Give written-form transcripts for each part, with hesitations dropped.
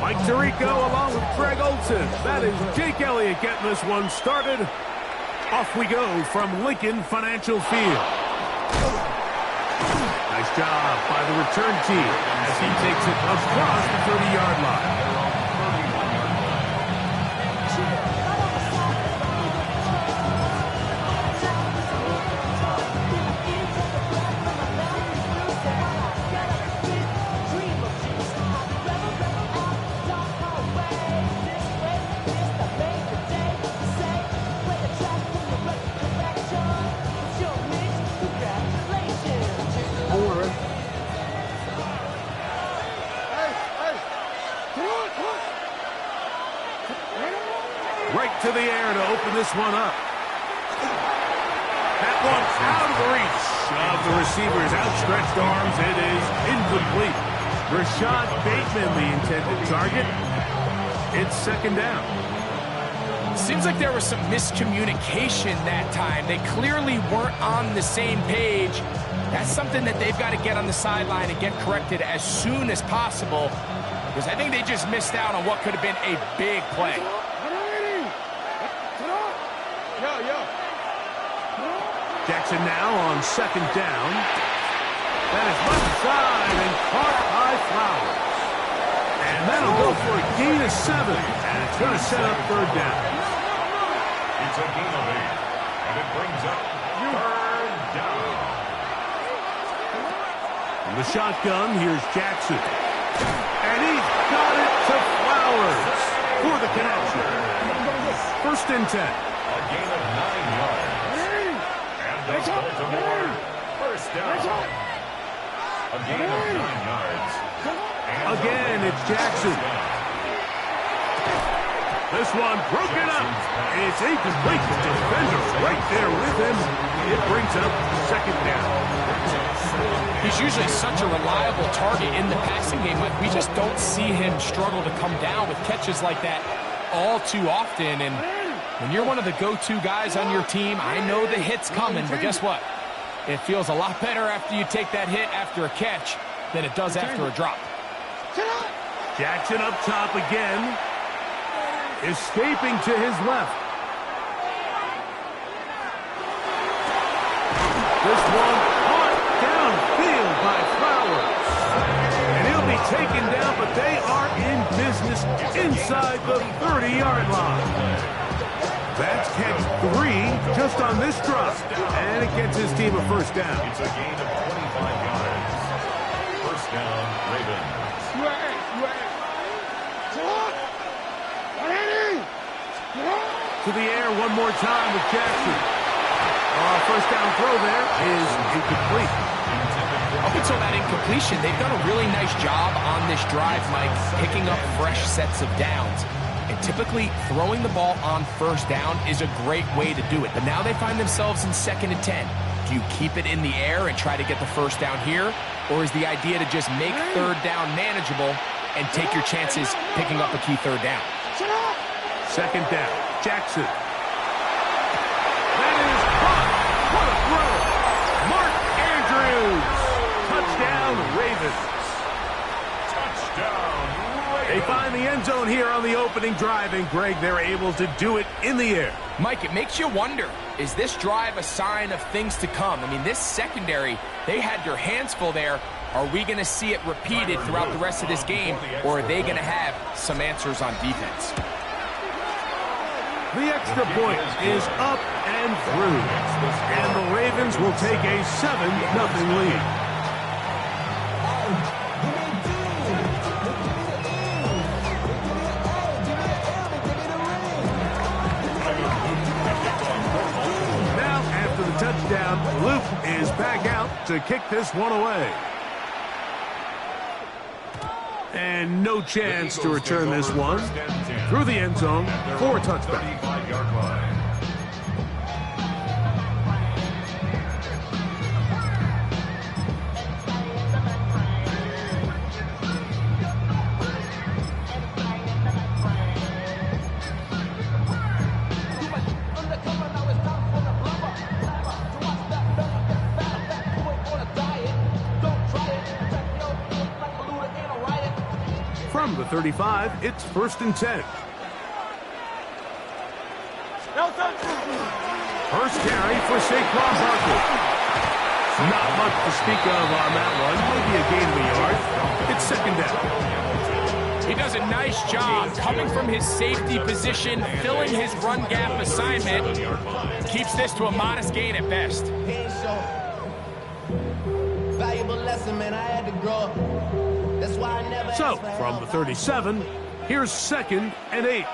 Mike Tirico along with Greg Olson. That is Jake Elliott getting this one started. Off we go from Lincoln Financial Field. Nice job by the return team as he takes it across the 30-yard line. Right to the air to open this one up. That one's out of the reach of the receiver's outstretched arms. It is incomplete. Rashad Bateman, the intended target. It's second down. Seems like there was some miscommunication that time. They clearly weren't on the same page. That's something that they've got to get on the sideline and get corrected as soon as possible, because I think they just missed out on what could have been a big play. Jackson now on second down. That is left side and caught by Flowers. And that'll go for a gain of 7. And it's going to set up third down. It's a gain of 8. And it brings up third down. In the shotgun, here's Jackson. And he's got it to Flowers for the connection. First and 10. A gain of 9 yards. And the Baltimore first down. A gain of 9 yards. And again, it's Jackson. This one broken up. It's incomplete. Defender right there with him. It brings up second down. He's usually such a reliable target in the passing game. Like, we just don't see him struggle to come down with catches like that all too often. And when you're one of the go-to guys on your team, I know the hit's coming, but guess what? It feels a lot better after you take that hit after a catch than it does after a drop. Jackson up top again. Escaping to his left. This one caught downfield by Flowers. And he'll be taken down, but they are in business inside the 30-yard line. That's catch 3 just on this drop. And it gets his team a first down. it's a gain of 25 yards. First down, Ravens. To the air one more time with Jackson. First down throw there is incomplete. Up until that incompletion, they've done a really nice job on this drive, Mike, picking up fresh sets of downs. And typically, throwing the ball on first down is a great way to do it. But now they find themselves in 2nd and 10. Do you keep it in the air and try to get the first down here? Or is the idea to just make third down manageable and take your chances picking up a key third down? Second down, Jackson. That is caught. What a throw. Mark Andrews. Touchdown, Ravens. They find the end zone here on the opening drive, and Greg, they're able to do it in the air. Mike, it makes you wonder, is this drive a sign of things to come? I mean, this secondary, they had their hands full there. Are we going to see it repeated throughout the rest of this game, or are they going to have some answers on defense? The extra point is up and through, and the Ravens will take a 7-0 lead. Now, after the touchdown, Luke is back out to kick this one away. And no chance to return this one through the end zone for a touchback. From the 35, it's 1st and 10. First carry for Saquon Barkley. Not much to speak of on that one. Maybe a gain of a yard. It's 2nd down. He does a nice job coming from his safety position, filling his run gap assignment. Keeps this to a modest gain at best. Valuable lesson, man. I had to grow up. That's why I never. So, from the 37, here's 2nd and 8.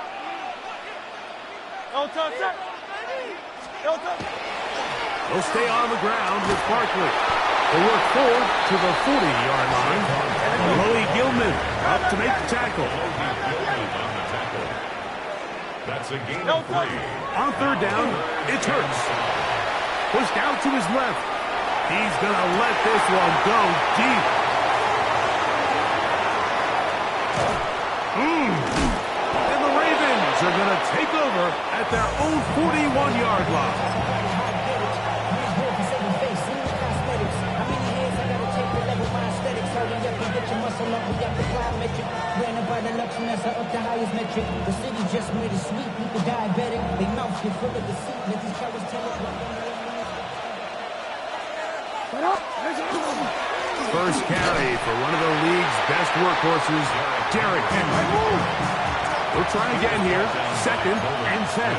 They'll stay on the ground with Barkley. They work forward to the 40-yard line. Chloe Gilman up to make the tackle. That's a gain of 3. On 3rd down, it's Hurts. Pushed out to his left. He's going to let this one go deep. And the Ravens are going to take over at their own 41-yard line. Up the highest metric. The city just made a sweep. People diabetic. They mouths get full of deceit. Let these cowards tell it. First carry for one of the league's best workhorses, Derrick Henry. We'll try again here. 2nd and 10.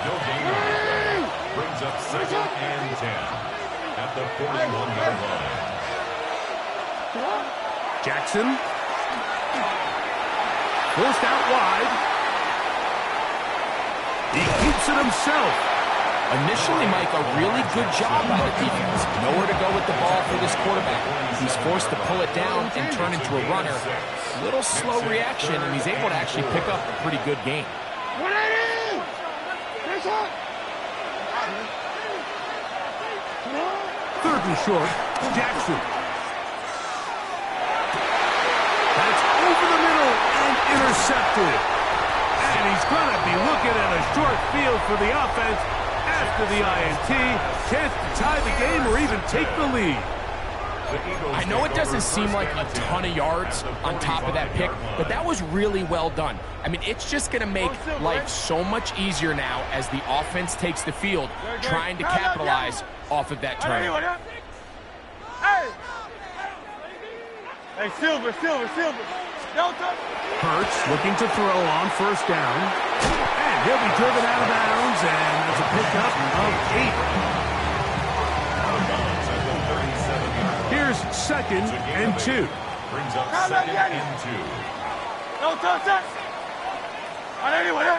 No gain on the play. Brings up 2nd and 10 at the 41-yard line. Jackson. Forced out wide. He keeps it himself. Initially, Mike, a really good job by the defense. Nowhere to go with the ball for this quarterback. He's forced to pull it down and turn into a runner. Little slow reaction, and he's able to actually pick up a pretty good game. 3rd and short, Jackson. That's over the middle and intercepted. And he's going to be looking at a short field for the offense after the INT. Chance to tie the game or even take the lead. I know it doesn't seem like a ton of yards on top of that pick, but that was really well done. I mean, it's just going to make life so much easier now as the offense takes the field, trying to capitalize off of that turnover. Hey, Silver. Hurts looking to throw on 1st down. And he'll be driven out of bounds, and there's a pickup of 8. Here's 2nd and 2. Brings up 2nd and 2. No touch it. Anyway.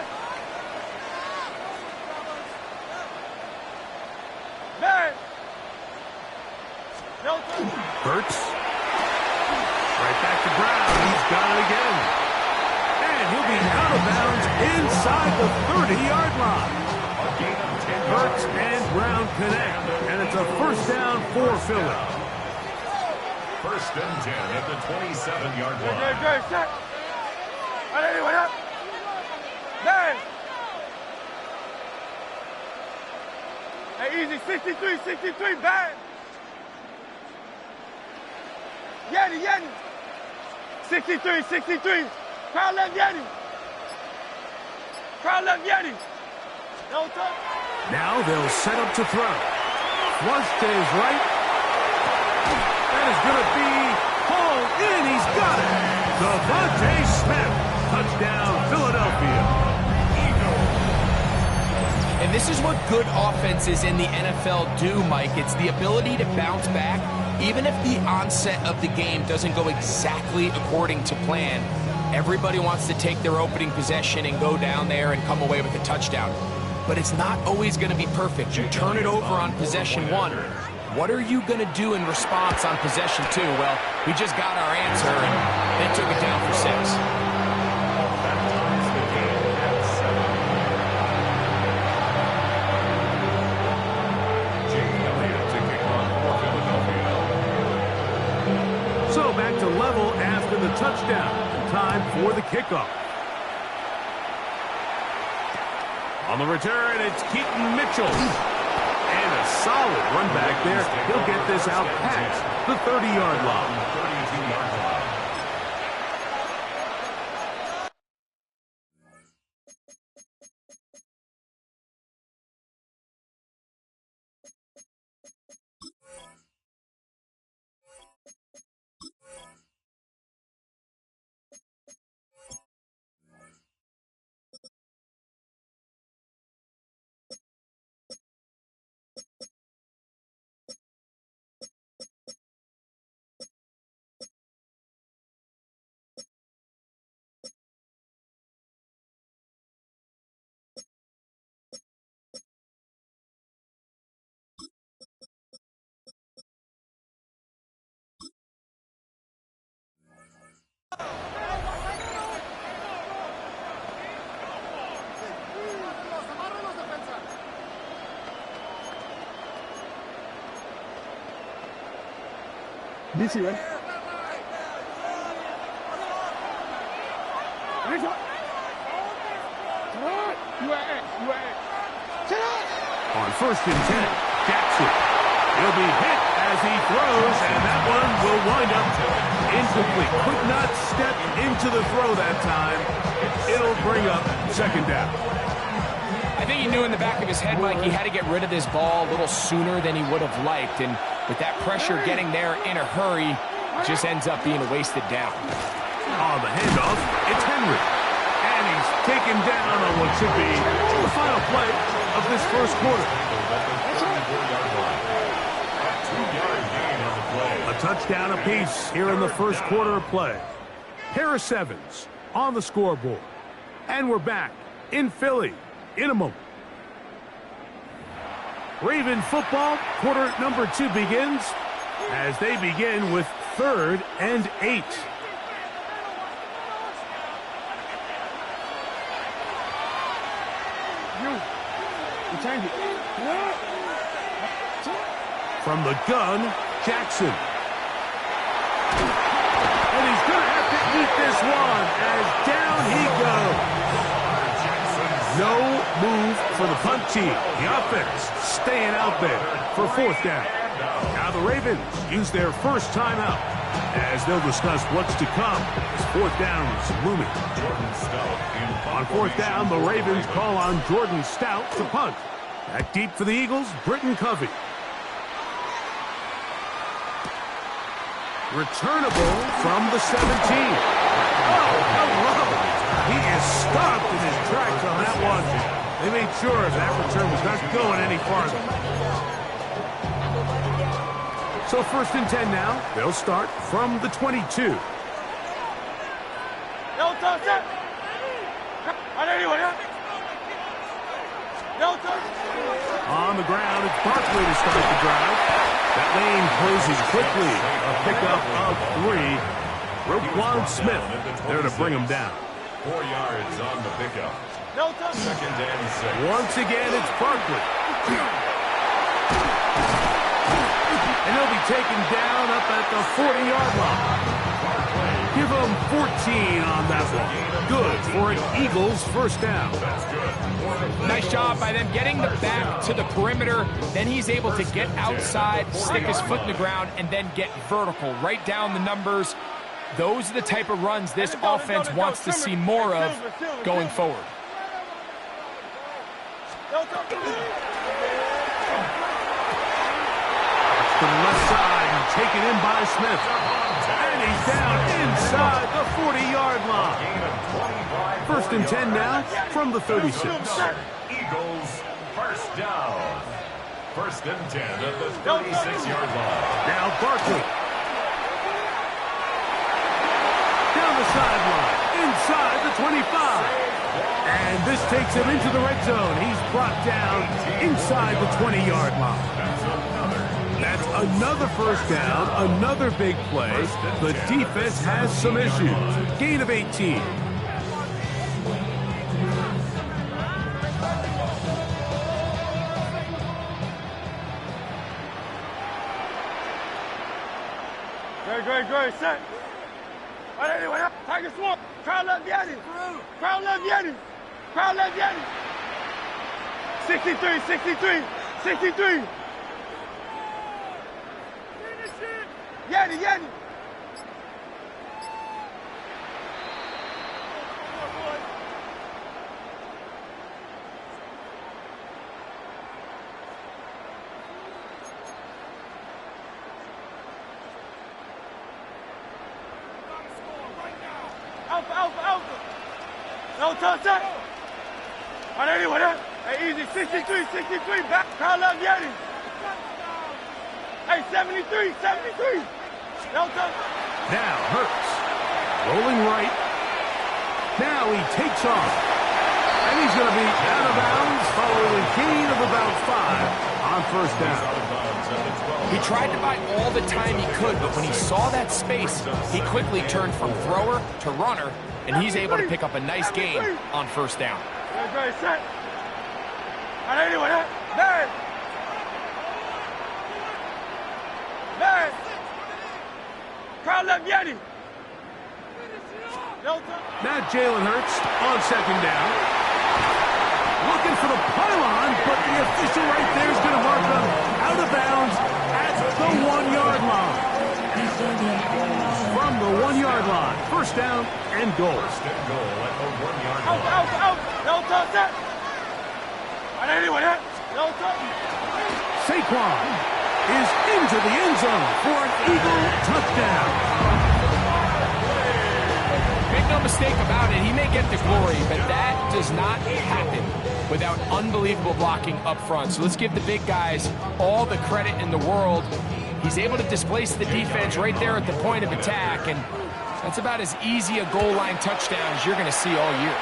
Man. No touch. Hurts. Right back to Brown. He's got it again. And he'll be out of bounds inside the 30-yard line. Hurts and Brown connect, and it's a 1st down for Philly. 1st and 10 at the 27-yard line. Good, set. Anyway, man. Hey, easy, 63, bang. Yeti. 63. Crowd left Yeti. No touch. Now they'll set up to throw. Flush to his right. That is going to be hauled in. He's got it. Devontae Smith. Touchdown, Philadelphia. And this is what good offenses in the NFL do, Mike. It's the ability to bounce back, even if the onset of the game doesn't go exactly according to plan. Everybody wants to take their opening possession and go down there and come away with a touchdown. But it's not always going to be perfect. You turn it over on possession 1. What are you going to do in response on possession 2? Well, we just got our answer, and they took it down for 6. So back to level after the touchdown. Time for the kickoff. On the return, it's Keaton Mitchell. And a solid run back there. He'll get this out past the 30-yard line. DC, right? On 1st and 10, Jackson. He'll be hit as he throws, and that one will wind up incomplete. Could not step into the throw that time. It'll bring up 2nd down. I think he knew in the back of his head, Mike, he had to get rid of this ball a little sooner than he would have liked. And with that pressure getting there in a hurry, it just ends up being a wasted down. On the handoff, it's Henry. And he's taken down on what should be the final play of this first quarter. A touchdown apiece here in the first quarter of play. Harris Evans on the scoreboard. And we're back in Philly in a moment. Raven football, quarter number 2 begins as they begin with 3rd and 8. Change it. From the gun, Jackson. And he's going to have to eat this one as down he goes. No move for the punt team. The offense staying out there for 4th down. Now the Ravens use their first timeout as they'll discuss what's to come as 4th down is looming. On 4th down, the Ravens call on Jordan Stout to punt. Back deep for the Eagles, Britton Covey. Returnable from the 17. Oh, hello. He is stopped in his tracks on that one. They made sure that return was not going any farther. So 1st and 10 now. They'll start from the 22. On the ground, it's Barkley to start the drive. That lane closes quickly. A pickup of 3. Roquan Smith there to bring him down. 4 yards on the pickup. 2nd and 6. Once again, it's Barkley. And he'll be taken down up at the 40-yard line. Give him 14 on that one. Good for an Eagles 1st down. Nice job by them getting the back to the perimeter. Then he's able to get outside, stick his foot in the ground, and then get vertical. Right down the numbers. Those are the type of runs this offense wants to see more of going forward. To the left side and taken in by Smith. And he's down inside the 40-yard line. 1st and 10 now from the 36. Eagles 1st down. 1st and 10 at the 36-yard line. Now Barkley. Down the sideline, inside the 25. And this takes him into the red zone. He's brought down inside the 20-yard line. That's another 1st down, another big play. The defense has some issues. Gain of 18. Great, set. Tiger Swamp. Crowd left Yanni. Crowd left Yanni. Crowd left Yanni. 63. 63. Yanni. Alpha. No touch that. All right, anyway, hey, easy. 63. Back. Crowd left Yanni. Hey, 73. No touch. Now Hurts. Rolling right. Now he takes off. And he's going to be out of bounds following a gain of about 5 on first down. He tried to buy all the time he could, but when he saw that space, he quickly turned from thrower to runner, and he's able to pick up a nice gain on first down. Great, set. Anyone, man. Man. Crowd left Yeti. Now Jalen Hurts on second down. Looking for the pylon, but the official right there is going to mark them out of bounds at the 1-yard line. From the 1-yard line, first down and goal. First and goal at the 1-yard line. Out. No touch that. Anyone, no touch. Saquon is into the end zone for an Eagle touchdown. Make no mistake about it, he may get the glory, but that does not happen without unbelievable blocking up front. So let's give the big guys all the credit in the world. He's able to displace the defense right there at the point of attack, and that's about as easy a goal line touchdown as you're going to see all year.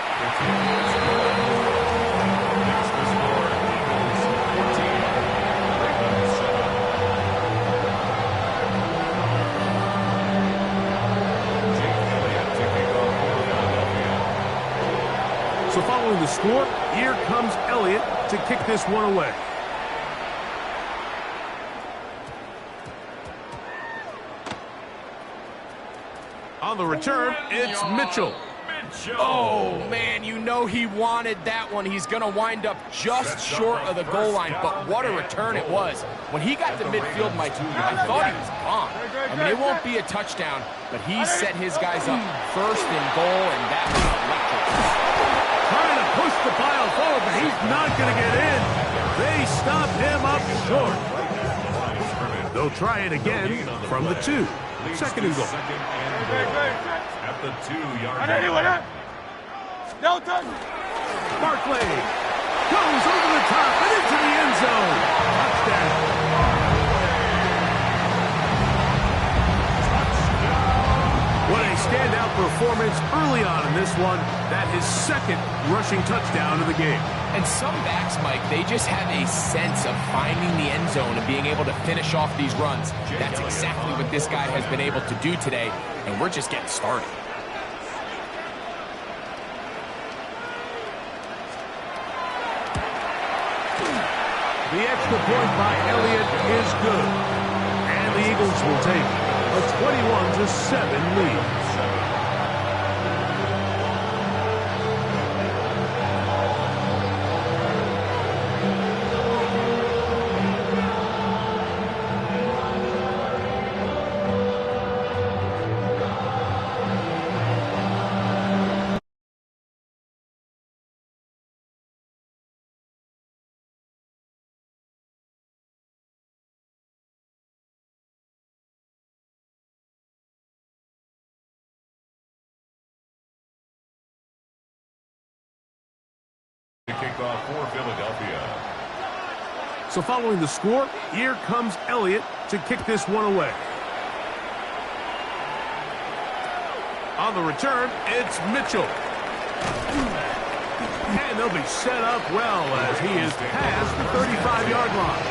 So following the score, here comes Elliott to kick this one away. On the return, it's Mitchell. Oh, man, you know he wanted that one. He's going to wind up just short of the goal line, but what a return it was. When he got to midfield, Mike, I thought he was gone. I mean, it won't be a touchdown, but he set his guys up first and goal, and that was electric. Trying to push the pile forward, but he's not going to get in. They stop him up short. They'll try it again from the 2. Second and goal. At the 2-yard line. No touch. Barkley goes over the top and into the end zone. Touchdown. What a standout performance early on in this one. That his second rushing touchdown of the game. And some backs, Mike, they just have a sense of finding the end zone and being able to finish off these runs. That's exactly what this guy has been able to do today, and we're just getting started. The extra point by Elliott is good. And the Eagles will take a 21-7 lead. Kickoff for Philadelphia. So following the score, here comes Elliott to kick this one away. On the return, it's Mitchell. And they'll be set up well as he is past the 35-yard line.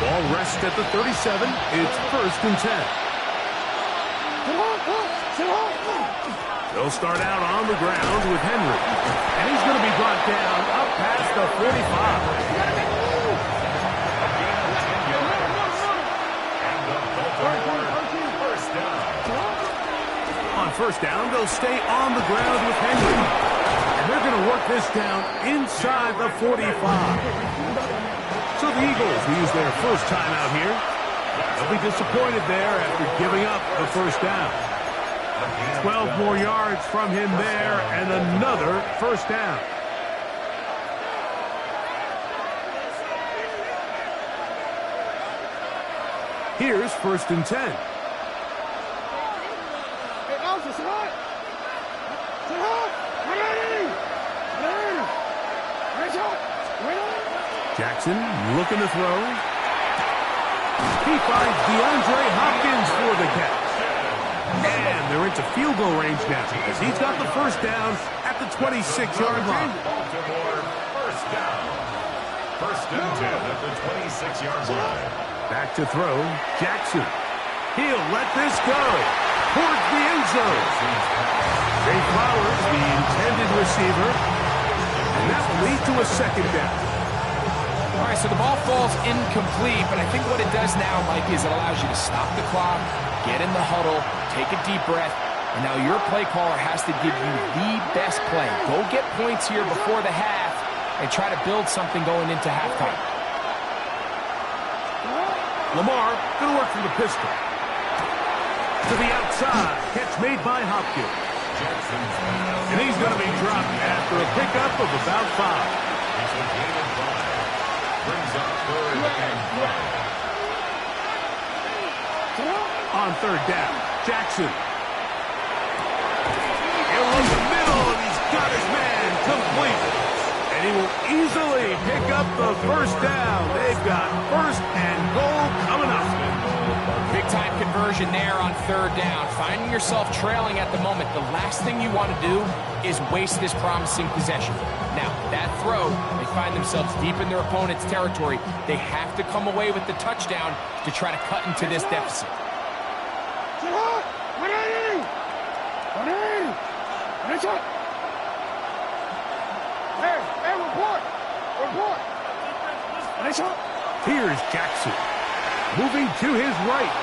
Ball rests at the 37. It's first and 10. They'll start out on the ground with Henry. And he's going to be brought down up past the 45. On first down, they'll stay on the ground with Henry. And they're going to work this down inside the 45. So the Eagles, who use their first time out here, they'll be disappointed there after giving up the first down. 12 more yards from him there, and another first down. Here's first and 10. Jackson looking to throw. He finds DeAndre Hopkins for the catch. And they're into field goal range now as he's got the first down at the 26-yard line. Baltimore, first down. First and 10 at the 26-yard line. Back to throw, Jackson. He'll let this go towards the end zone. Zay Flowers, the intended receiver, and that will lead to a second down. All right, so the ball falls incomplete, but I think what it does now, Mike, is it allows you to stop the clock, get in the huddle, take a deep breath, and now your play caller has to give you the best play. Go get points here before the half and try to build something going into halftime. Lamar going to work from the pistol. To the outside. Catch made by Hopkins. And he's going to be dropped after a pickup of about 5. He's a gain of 5. Brings up third and 5. On third down, Jackson. He'll look the middle, and he's got his man complete. And he will easily pick up the first down. They've got first and goal coming up. Big-time conversion there on third down. Finding yourself trailing at the moment, the last thing you want to do is waste this promising possession. Now, that throw, they find themselves deep in their opponent's territory. They have to come away with the touchdown to try to cut into this deficit. Here's Jackson. Moving to his right.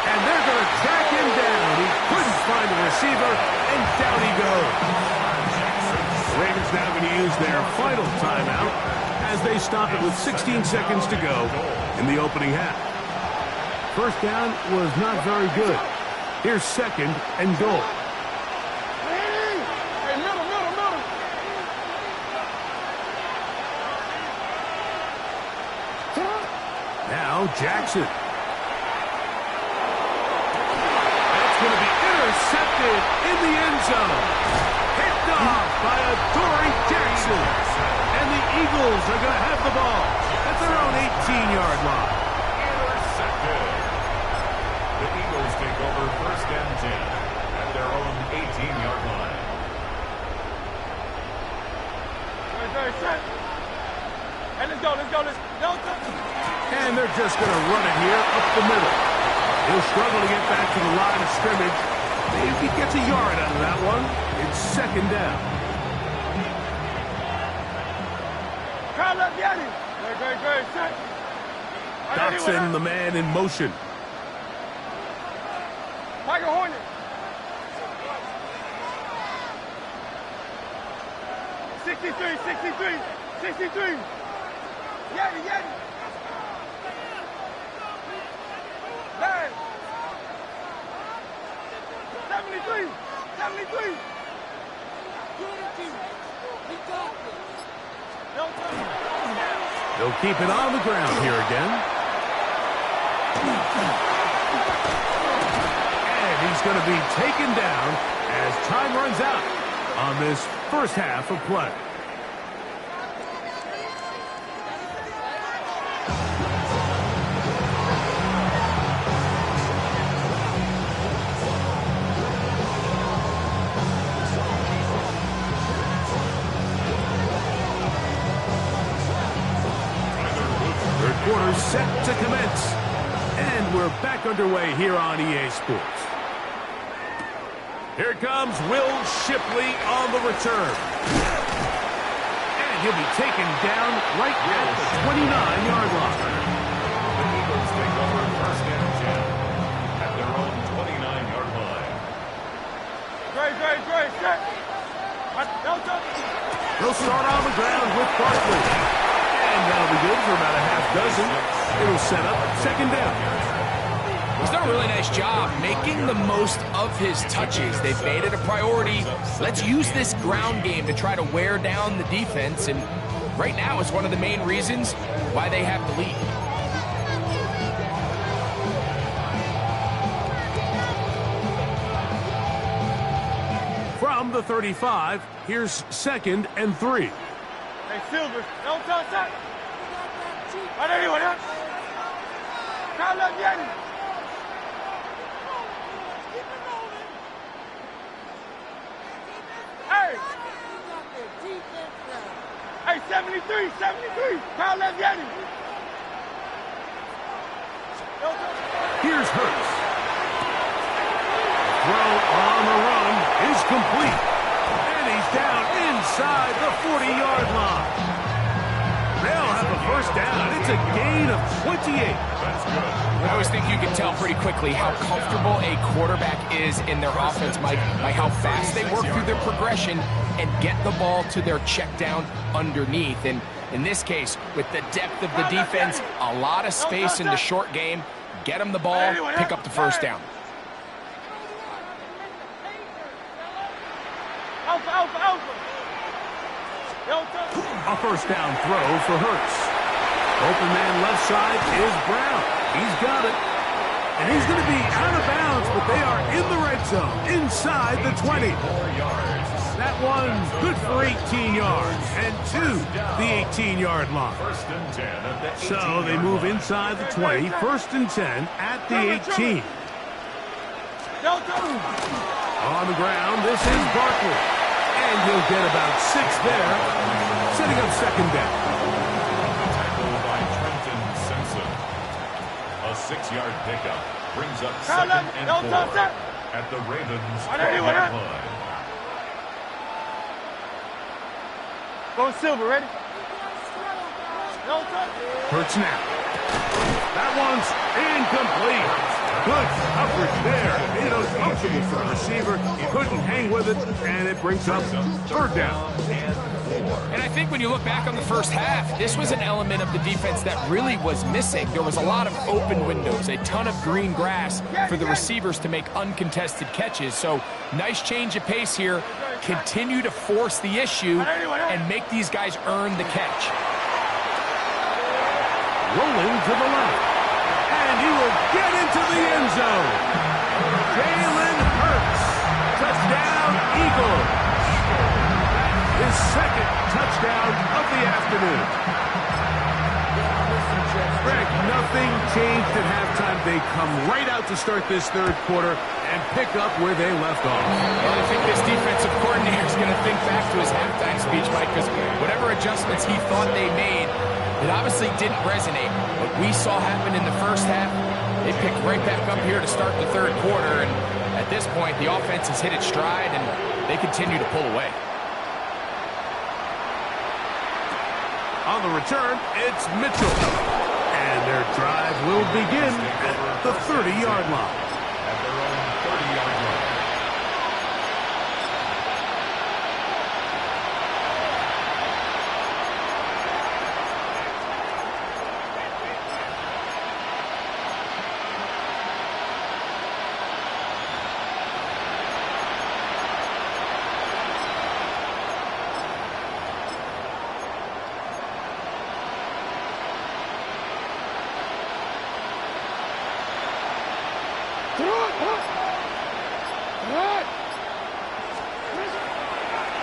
And they're going to track him down. He couldn't find the receiver, and down he goes. The Ravens now going to use their final timeout as they stop it with 16 seconds to go in the opening half. First down was not very good. Here's second and goal. Now Jackson. That's going to be intercepted in the end zone. Picked off by Adoree Jackson. And the Eagles are going to have the ball at their own 18-yard line. Intercepted. The Eagles take over first and 10 at their own 18-yard line. Hey, let's go. And they're just going to run it here up the middle. He'll struggle to get back to the line of scrimmage. If he gets a yard out of that one, it's second down. Dotson, the man in motion. Tiger Hornet. 63. Yeti. 9. 73. They'll keep it on the ground here again. And he's going to be taken down as time runs out on this first half of play. Quarter set to commence. And we're back underway here on EA Sports. Here comes Will Shipley on the return. And he'll be taken down right at the 29-yard line. The Eagles take over first and 10 at their own 29-yard line. Great. They'll start on the ground with Barkley. And that'll be good for about a half dozen. It'll set up second down. He's done a really nice job making the most of his touches. They've made it a priority. Let's use this ground game to try to wear down the defense. And right now is one of the main reasons why they have the lead. From the 35, here's second and 3. Hey, Silver, don't touch that. Right, anyone else? Crowd love Yanni. Hey! Hey, 73, 73. Crowd love Yanni. Here's Hurts. Throw on the run is complete. And he's down inside the 40-yard line. They'll have a first down. It's a gain of 28. That's good. I always think you can tell pretty quickly how comfortable a quarterback is in their offense, Mike, by how fast they work through their progression and get the ball to their check down underneath. And in this case, with the depth of the defense, a lot of space in the short game, get them the ball, pick up the first down. Alpha, alpha, alpha. A first down throw for Hurts. Open man left side is Brown. He's got it. And he's going to be out of bounds, but they are in the red zone, inside the 20. 4 yards. That one good for 18 yards, and to the 18-yard line. First and 10 at the 18. So they move inside the 20, first and 10 at the 18. On the ground, this is Barkley. And he'll get about 6 there, setting up second down. Tackle by Trenton Simpson. A 6-yard pickup brings up second and 4 at the Ravens' 12-yard line. Go Silver, ready? Hurts now. That one's incomplete. Good coverage there. It was comfortable for the receiver. He couldn't hang with it, and it brings up third down. And I think when you look back on the first half, this was an element of the defense that really was missing. There was a lot of open windows, a ton of green grass for the receivers to make uncontested catches. So nice change of pace here. Continue to force the issue and make these guys earn the catch. Rolling to the left. And he will get into the end zone. Jalen Hurts. Touchdown, Eagles. His second touchdown of the afternoon. Greg, nothing changed at halftime. They come right out to start this third quarter and pick up where they left off. Well, I think this defensive coordinator is going to think back to his halftime speech, Mike, because whatever adjustments he thought they made, it obviously didn't resonate. What we saw happen in the first half, they picked right back up here to start the third quarter, and at this point, the offense has hit its stride, and they continue to pull away. On the return, it's Mitchell. And their drive will begin at the 30-yard line. At their own 30-yard line.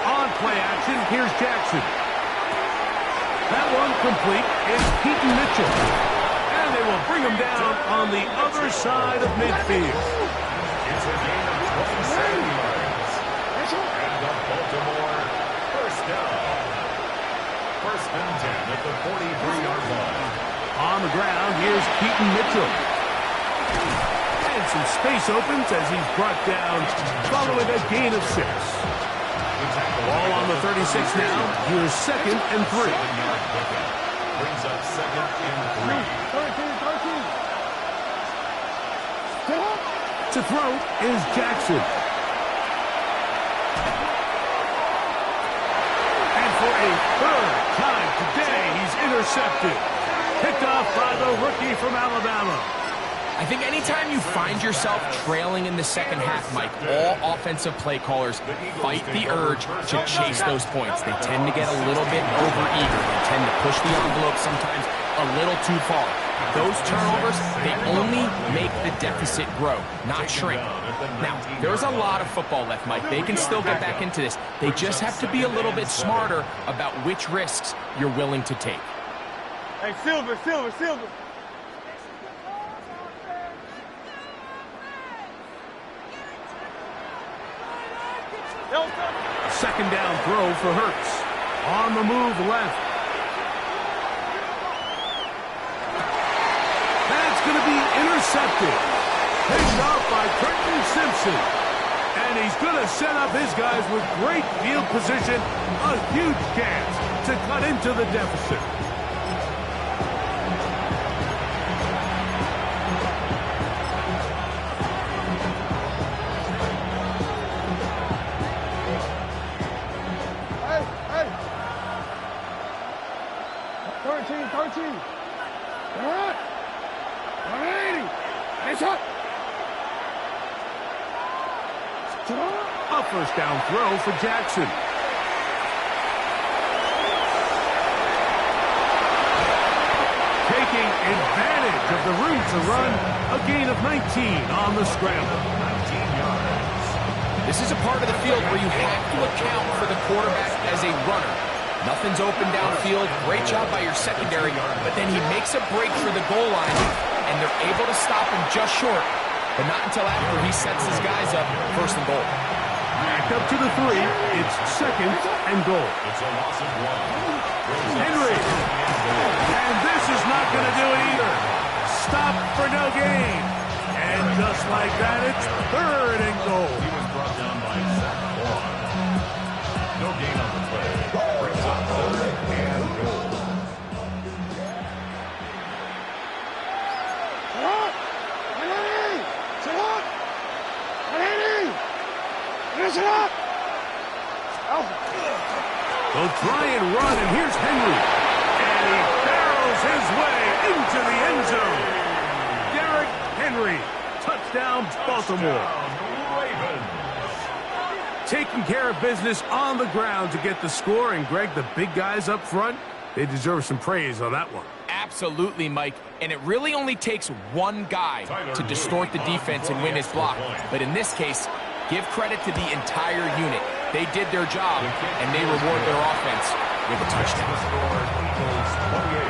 On play action, here's Jackson. That one complete is Keaton Mitchell. And they will bring him down on the other side of midfield. It's a gain of 27 yards. And the Baltimore first down. First and 10 at the 43-yard line. On the ground, here's Keaton Mitchell. And some space opens as he's brought down following a gain of 6. Ball on the 36 now. Here's second and 3. 7-yard pickup brings up second and 3. To throw is Jackson. And for a third time today, he's intercepted. Picked off by the rookie from Alabama. I think anytime you find yourself trailing in the second half, Mike, all offensive play callers fight the urge to chase those points. They tend to get a little bit overeager. They tend to push the envelope sometimes a little too far. Those turnovers, they only make the deficit grow, not shrink. Now, there's a lot of football left, Mike. They can still get back into this. They just have to be a little bit smarter about which risks you're willing to take. Hey, Silver, Silver, Silver. Second down throw for Hurts. On the move left. That's going to be intercepted. Picked off by Trenton Simpson. And he's going to set up his guys with great field position. A huge chance to cut into the deficit. Hey! 13. All right. 180. Nice up. A first down throw for Jackson. Taking advantage of the room to run, a gain of 19 on the scramble. 19 yards. This is a part of the field where you have to account for the quarterback as a runner. Nothing's open downfield. Great job by your secondary, but then he makes a break for the goal line, and they're able to stop him just short, but not until after he sets his guys up first and goal. Back up to the 3. It's second and goal. It's a loss of 1. Henry. And this is not going to do it either. Stop for no gain. And just like that, it's third and goal. He was brought down by Zach Vaughn. No gain on the play. Brings up third and goal. They'll try and run, and here's Henry. And he barrels his way into the end zone. Derrick Henry, touchdown Baltimore. Taking care of business on the ground to get the score, and Greg, the big guys up front, they deserve some praise on that one. Absolutely, Mike. And it really only takes one guy to distort the defense and win his block. But in this case, give credit to the entire unit. They did their job, and they reward their offense with a touchdown. The score, Eagles 28,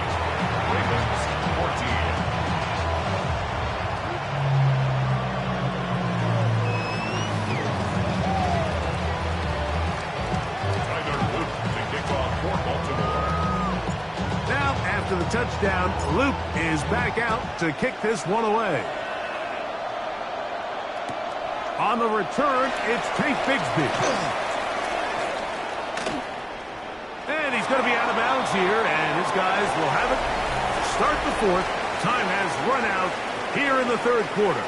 Ravens 14. Tyler Luke to kick off for Baltimore. Now, after the touchdown, Luke is back out to kick this one away. On the return, it's Tank Bigsby. And he's going to be out of bounds here, and his guys will have it. Start the fourth. Time has run out here in the third quarter.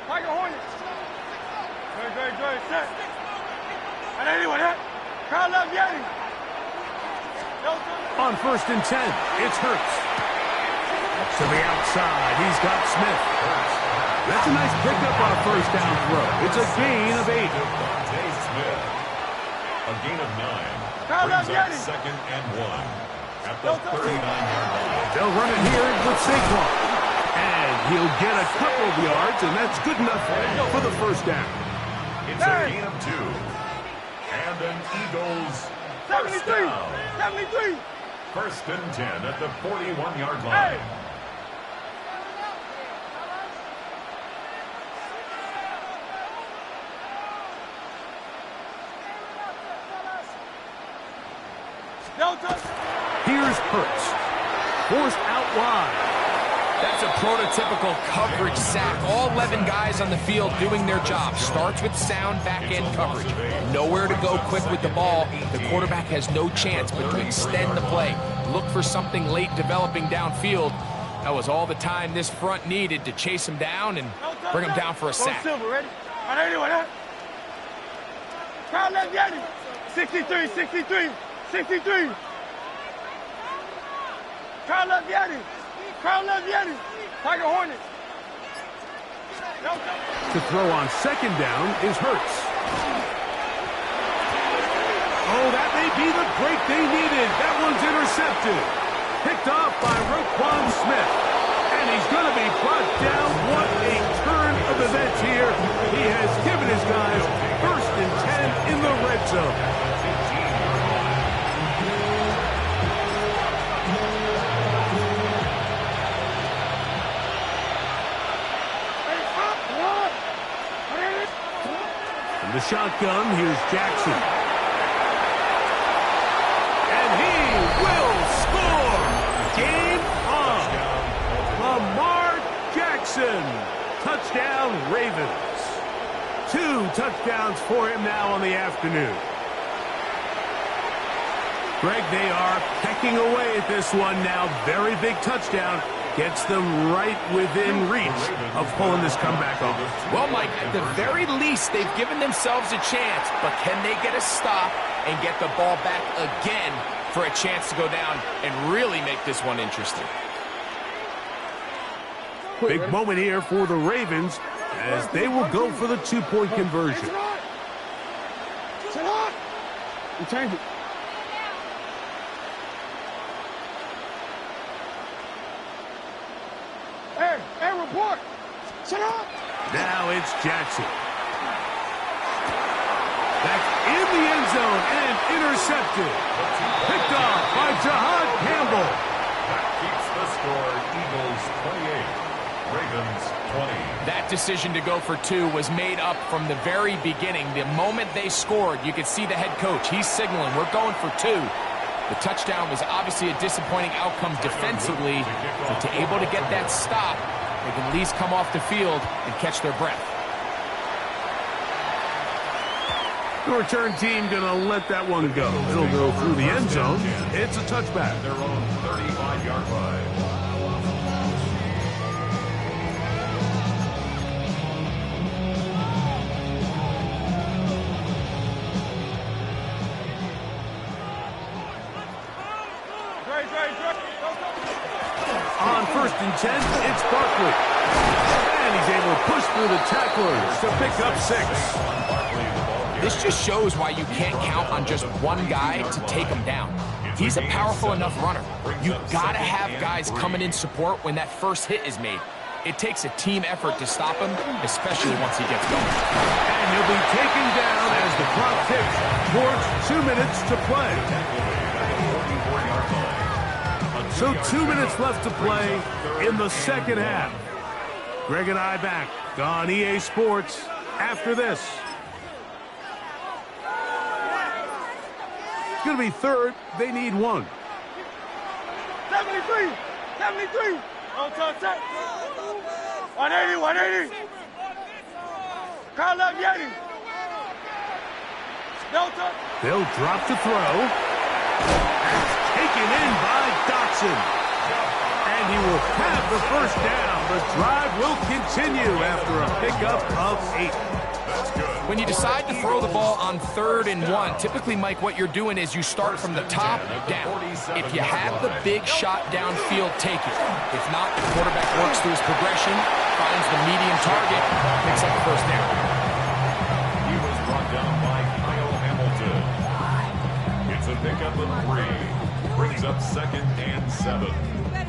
Tiger Hornets. Good. Set. And anyone hit? Kyle left Yeti. On first and 10, it's Hurts. To the outside, he's got Smith. That's a nice pickup on a first down throw. It's a gain of 8. Devontae Smith. A gain of 9. Kyle left Brings up Yeti. second and 1. At the 39-yard line. They'll run it here with Saquon. And he'll get a couple of yards, and that's good enough for the first down. It's a gain of 2. And an Eagles first 73. down. 73. First and 10 at the 41-yard line. Here's Hurts. Forced out wide. That's a prototypical coverage sack. All 11 guys on the field doing their job. Starts with sound back-end coverage. Nowhere to go quick with the ball. The quarterback has no chance but to extend the play. Look for something late developing downfield. That was all the time this front needed to chase him down and bring him down for a sack. Silver, ready? On anyone, huh? Kyle left Yeti. 63. Kyle left Yeti. Tiger Hornets. To throw on second down is Hurts. Oh, that may be the break they needed. That one's intercepted. Picked off by Roquan Smith. And he he's going to be brought down. What a turn of events here. He has given his guys 1st and 10 in the red zone. From the shotgun, here's Jackson. And he will score. Game on. Lamar Jackson. Touchdown, Ravens. 2 touchdowns for him now on the afternoon. Greg, they are pecking away at this one now. Very big touchdown. Gets them right within reach of pulling this comeback off. Well, Mike, at the very least, they've given themselves a chance, but can they get a stop and get the ball back again for a chance to go down and really make this one interesting? Big moment here for the Ravens as they will go for the 2-point conversion. Sit on! You change it. Hey, report! Sit on! Now it's Jackson. Back in the end zone and intercepted. Picked off by Jahad Campbell. That keeps the score. Eagles 28, Ravens 20. That decision to go for 2 was made up from the very beginning. The moment they scored, you could see the head coach. He's signaling, we're going for 2. The touchdown was obviously a disappointing outcome defensively, but to able to get that stop, they can at least come off the field and catch their breath. The return team going to let that one go. It'll go through the end zone. It's a touchback. Their own 35-yard line. On 1st and 10, it's Barkley. And he's able to push through the tacklers to pick up 6. This just shows why you can't count on just one guy to take him down. He's a powerful enough runner. You've got to have guys coming in support when that first hit is made. It takes a team effort to stop him, especially once he gets going. And he'll be taken down as the clock ticks towards 2 minutes to play. So 2 minutes left to play in the second half. Greg and I back on EA Sports after this. It's going to be 3rd. They need 1. 73! 73! On touch set! 180, 180! Call up Yeti! No touch! They'll drop to throw. Taken in by Dotson. And he will have the first down. The drive will continue after a pickup of 8. When you decide to throw the ball on 3rd and 1, typically, Mike, what you're doing is you start from the top down. If you have the big shot downfield, take it. If not, the quarterback works through his progression, finds the medium target, picks up the first down. He was brought down by Kyle Hamilton. It's a pickup of 3. Brings up 2nd and 7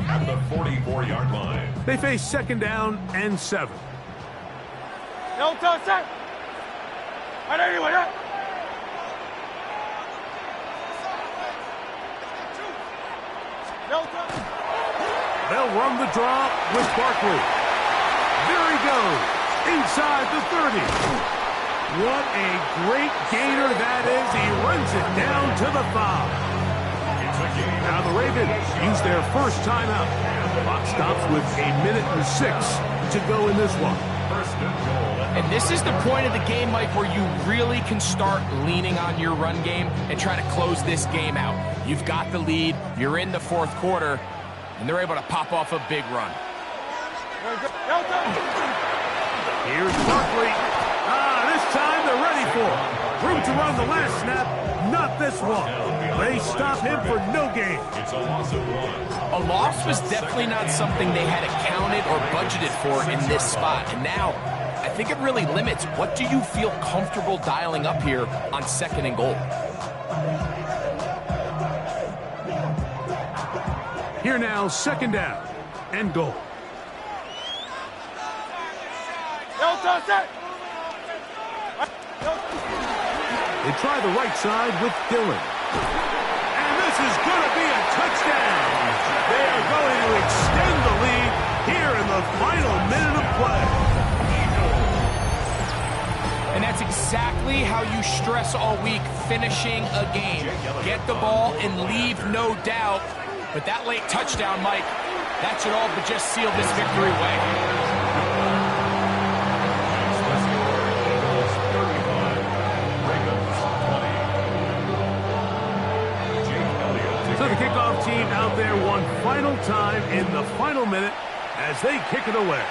at the 44-yard line. They face 2nd down and 7. No touch set! 180, 180! No touch! They'll run the draw with Barkley. There he goes, inside the 30. What a great gainer that is. He runs it down to the 5. Now the Ravens use their first timeout. Clock stops with 1:06 to go in this one. And this is the point of the game, Mike, where you really can start leaning on your run game and try to close this game out. You've got the lead, you're in the 4th quarter, and they're able to pop off a big run. Here's Barkley. This time they're ready for it. Room to run the last snap, not this one. They stop him for no gain. It's a loss of 1. A loss was definitely not something they had accounted or budgeted for in this spot. And now, I think it really limits what do you feel comfortable dialing up here on 2nd and goal. Here now, 2nd down and goal. They try the right side with Dillon. And this is going to be a touchdown. They are going to extend the lead here in the final minute of play. And that's exactly how you stress all week, finishing a game. Get the ball and leave no doubt. But that late touchdown, Mike, that should all but just seal this victory away. So the kickoff team out there one final time in the final minute as they kick it away.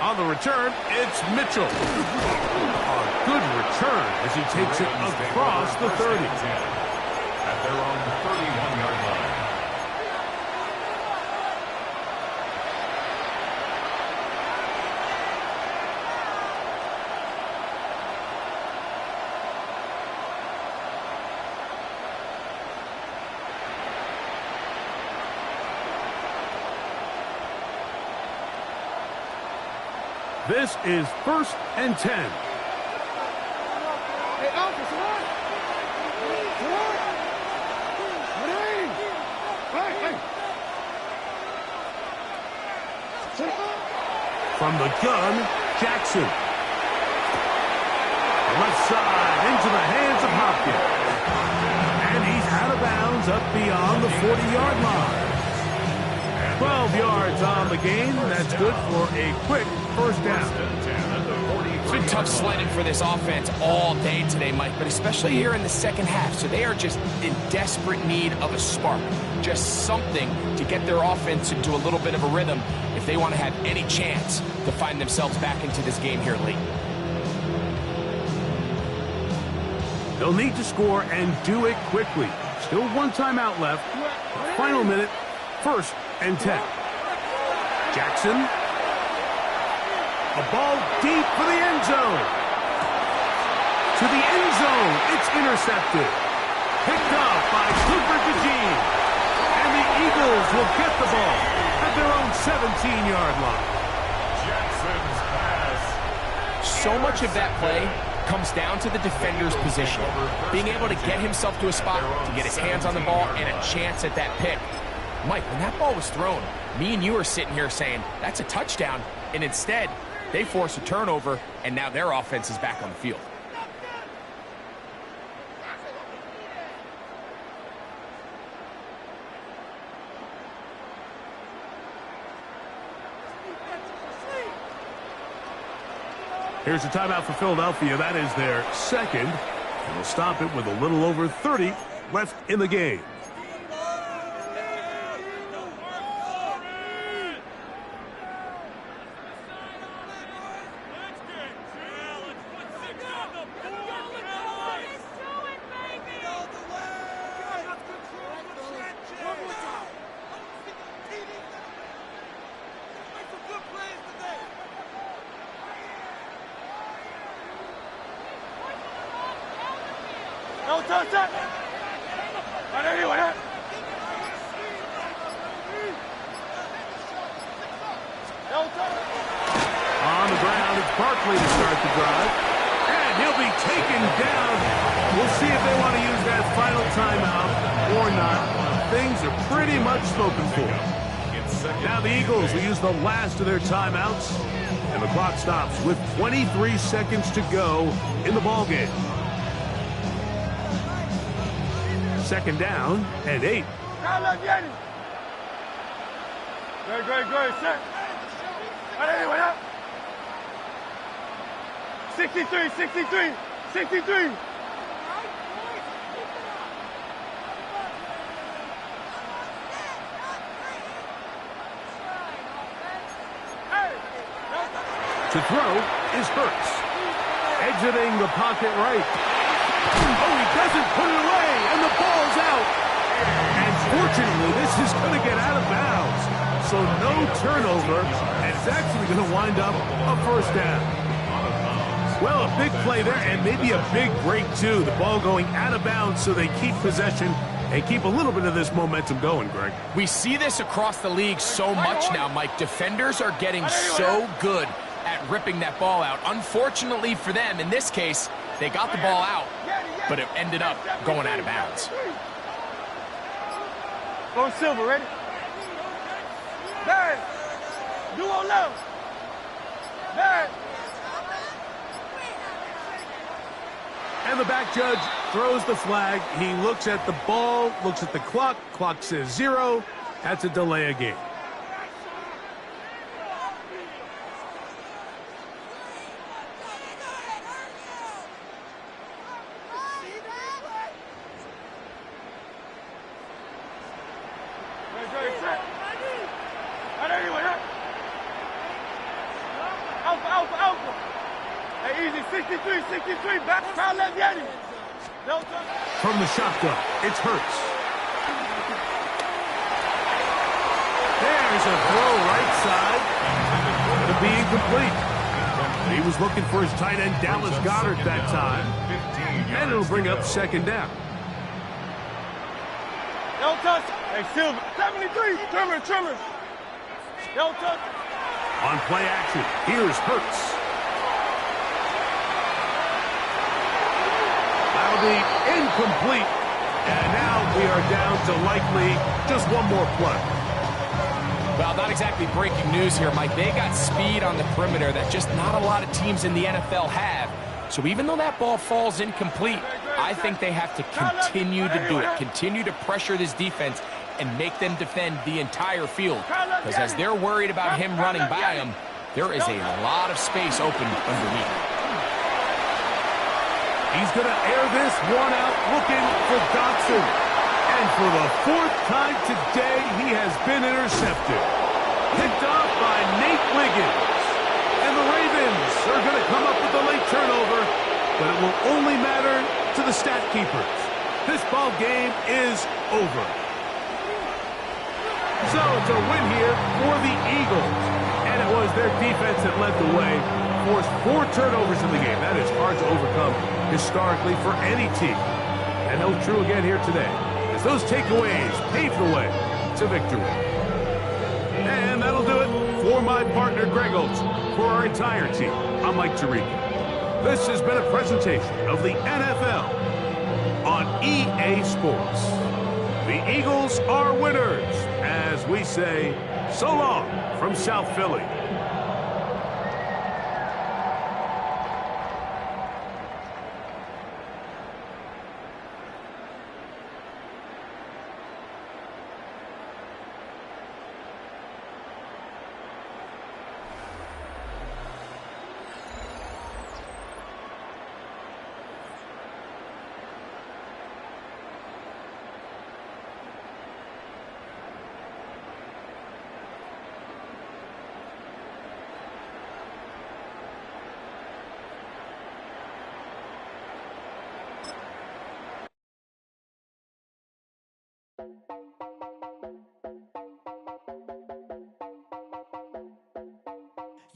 On the return, it's Mitchell. A good return as he takes it across the 30. At their own 31-yard line. This is 1st and 10. Hey, Alpha, come on. Come on. Hey. From the gun, Jackson. Left side into the hands of Hopkins. And he's out of bounds up beyond the 40-yard line. 12 yards on the gain. That's good for a quick first down. It's been tough sledding for this offense all day today, Mike, but especially here in the second half. So they are just in desperate need of a spark, just something to get their offense into a little bit of a rhythm if they want to have any chance to find themselves back into this game here late. They'll need to score and do it quickly. Still one timeout left. Final minute, 1st and 10. Jackson. A ball deep for the end zone. To the end zone. It's intercepted. Picked up by Cooper DeJean. And the Eagles will get the ball at their own 17-yard line. Jackson's pass. So much of that play comes down to the defender's position. Being able to get himself to a spot, to get his hands on the ball, and a chance at that pick. Mike, when that ball was thrown, me and you are sitting here saying, that's a touchdown. And instead, they force a turnover, and now their offense is back on the field. Here's a timeout for Philadelphia. That is their second. And they'll stop it with a little over 30 left in the game. No, touch that. Anyway, On the ground, it's Barkley to start the drive. And he'll be taken down. We'll see if they want to use that final timeout or not. Things are pretty much spoken for. Now the Eagles will use the last of their timeouts. And the clock stops with 23 seconds to go in the ballgame. 2nd down and 8. Great, set. Anyway, 63. To throw is Hurts. Exiting the pocket right. Oh, he doesn't put it away, and the ball's out. And fortunately, this is going to get out of bounds. So no turnover, and it's actually going to wind up a first down. Well, a big play there, and maybe a big break, too. The ball going out of bounds so they keep possession and keep a little bit of this momentum going, Greg. We see this across the league so much now, Mike. Defenders are getting so good at ripping that ball out. Unfortunately for them, in this case, they got the ball out, but it ended up going out of bounds. Go Silver, ready? Barry, do on level. Barry. And the back judge throws the flag. He looks at the ball, looks at the clock. Clock says 0. That's a delay of game. From the shotgun, it's Hurts. There's a throw right side. It'll be incomplete. He was looking for his tight end, Dallas Goedert, that time. And it'll bring up second down. Don't touch. Hey, Silver. 73. Trimmer. Don't touch. On play action, here's Hurts. That'll be incomplete. And now we are down to likely just one more play. Well, not exactly breaking news here, Mike. They got speed on the perimeter that just not a lot of teams in the NFL have. So even though that ball falls incomplete, I think they have to continue to do it. Continue to pressure this defense and make them defend the entire field. Because as they're worried about him running by them, there is a lot of space open underneath. He's going to air this one out looking for Dotson. And for the 4th time today, he has been intercepted. Picked off by Nate Wiggins. And the Ravens are going to come up with a late turnover, but it will only matter to the stat keepers. This ball game is over. So it's a win here for the Eagles. And it was their defense that led the way. Forced 4 turnovers in the game. That is hard to overcome historically for any team. And held true again here today, as those takeaways paved the way to victory. And that'll do it for my partner, Greg Olson. For our entire team, I'm Mike Tirico. This has been a presentation of the NFL on EA Sports. The Eagles are winners, as we say, so long from South Philly.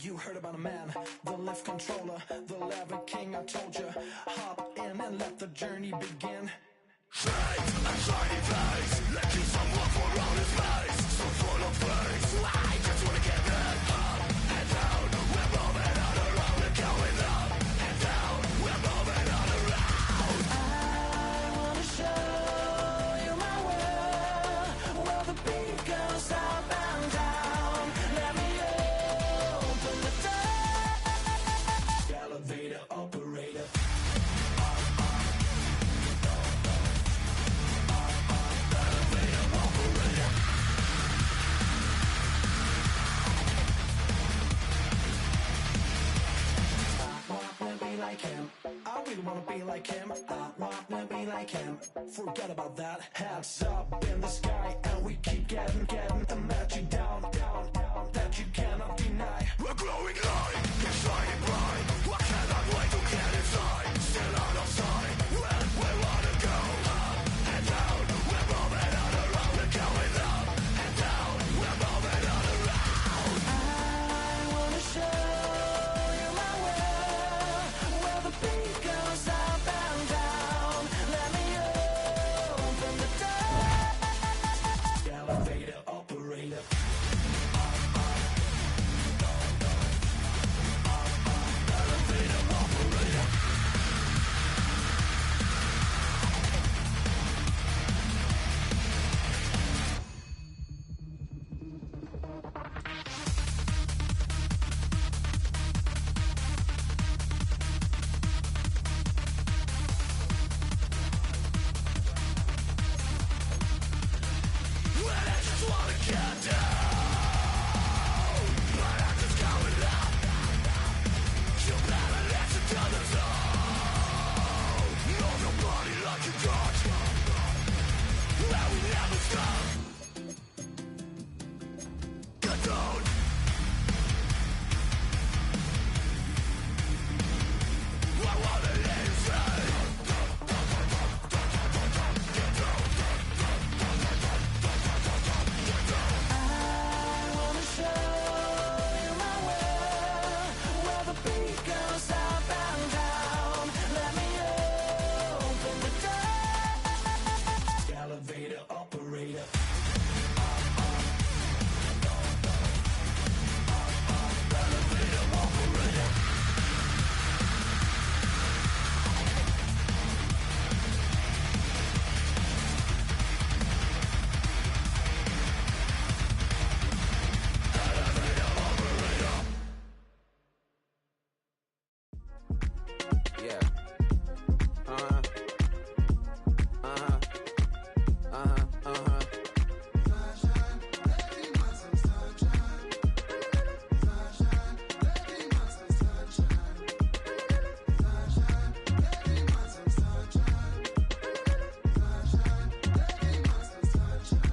You heard about a man, the lift controller, the lever king, I told you. Hop in and let the journey begin. Straight and shiny place, letting someone for all his face. So full of praise, I just wanna get that up and down. We're moving on around, we're going up and down. We're moving on around. I wanna show you my world, where the beat goes up and down. Let me open the door. Elevator operator. Like him. I really wanna be like him. I wanna be like him. Forget about that. Heads up in the sky, and we keep getting the magic down, that you cannot deny. We're glowing light, it's shining bright. I cannot wait to get inside. Still out of sight. When we wanna go up and down. We're moving on around. We're going up and down. We're moving on around. I wanna show you my world, where the beat goes up and down. Let me open the door. Elevator operator. Yeah. Uh-huh. Uh-huh. Uh-huh. Uh-huh. Sunshine, baby, want some sunshine. Sunshine, baby, want some sunshine. Sunshine, baby, want some sunshine. Sunshine, baby, want some sunshine.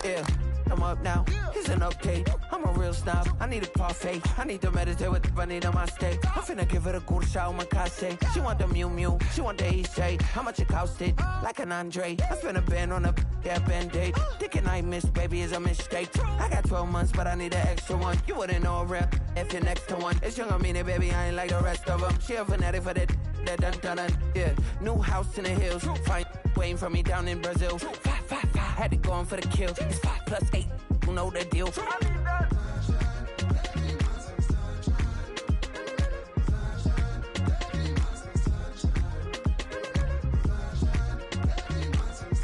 Yeah, I'm up now. It's an update. I'm a real snob. I need a parfait. I need to meditate with the bunny on my stay. I'm finna give it a good shot on my casse. She want the Mew Mew. She want the EJ. How much it costed? Like an Andre. I spent a band on a band-aid. Thinking I miss, baby, is a mistake. I got 12 months, but I need an extra one. You wouldn't know a rep if you're next to one. It's young, I mean it, baby. I ain't like the rest of them. She a fanatic for that dun. Yeah, new house in the hills. Fine, waiting for me down in Brazil. 5, 5, 5. Had to go on for the kill. It's 5 plus 8. You know the deal.